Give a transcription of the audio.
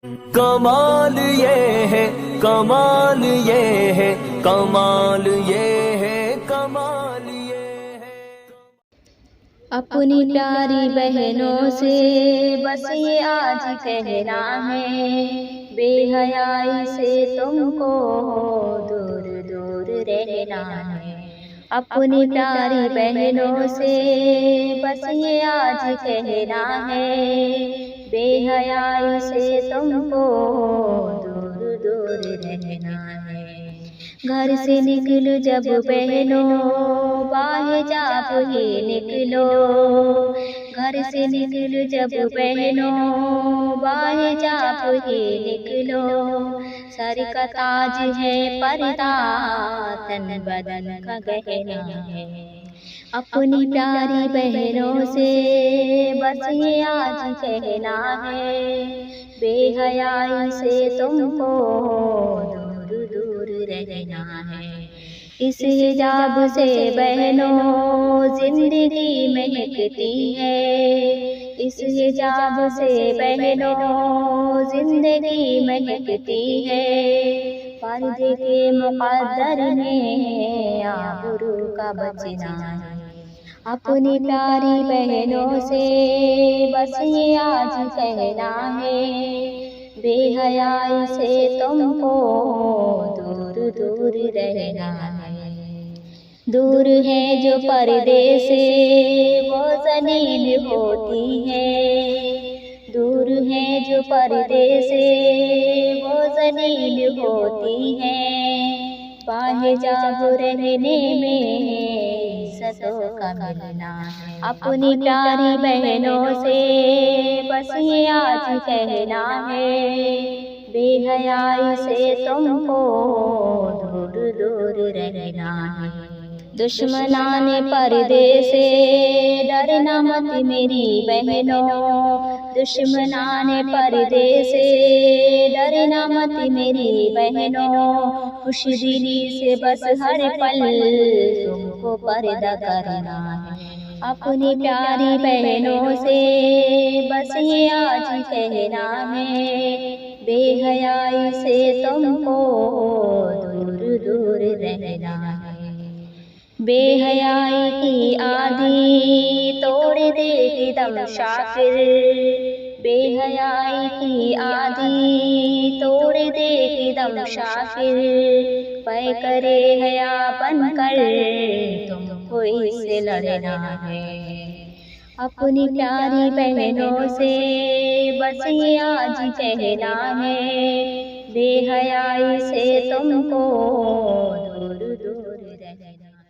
कमाल ये है, कमाल ये है, कमाल ये है, कमाल ये है। अपनी प्यारी बहनों से बस ये आज कहना है, बेहयाई से तुमको दूर दूर रहना है। अपनी प्यारी बहनों से बस ये आज कहना है, बेहयाई से तुमको दूर दूर रहना है। घर से निकलो जब बहनों बाहर जब ही निकलो, घर से निकलो जब बहनों बाहर जब ही निकलो। सर का ताज है पर्दा, तन बदन का गहना है। अपनी प्यारी बहनों से बस ये आज कहना है, बेहयाई से तुमको दूर दूर रहना है। इस हिजाब से बहनों जिंदगी महकती है, इस हिजाब से बहनों जिंदगी महकती है। पर्दे के मुक़द्दर में आबरू का बचना है। अपनी प्यारी बहनों से बस ये आज कहना है, बेहयाई से तुमको दूर दूर रहना है। दूर है जो पर्दे से वो ज़लील होती है, दूर है जो पर्दे से वो ज़लील होती है। बाहे जाओ रहने में इज़्ज़तों का मिलना है। अपनी प्यारी बहनों से बस ये आज कहना है, बेहयाई से तुमको दूर दूर रहना है। दुश्मनाने पर्दे से डरना मत मेरी बहनों, दुश्मनाने पर्दे से डरना मत मेरी बहनों। खुश दिली से बस हर पल तुमको पर्दा करना है। अपनी प्यारी बहनों से बस ये आज कहना है, बेहयाई से तुमको दूर दूर रहना है। बेहयाई की आदि तोड़ दे दम शाकिर, बेहयाई की आदि तोड़ दे दम शाकिर। पै करे हया बनकर तुमको इससे लड़ना है। अपनी प्यारी बहनों से बस ये आज कहना है, बेहयाई से तुमको दूर दूर रहना।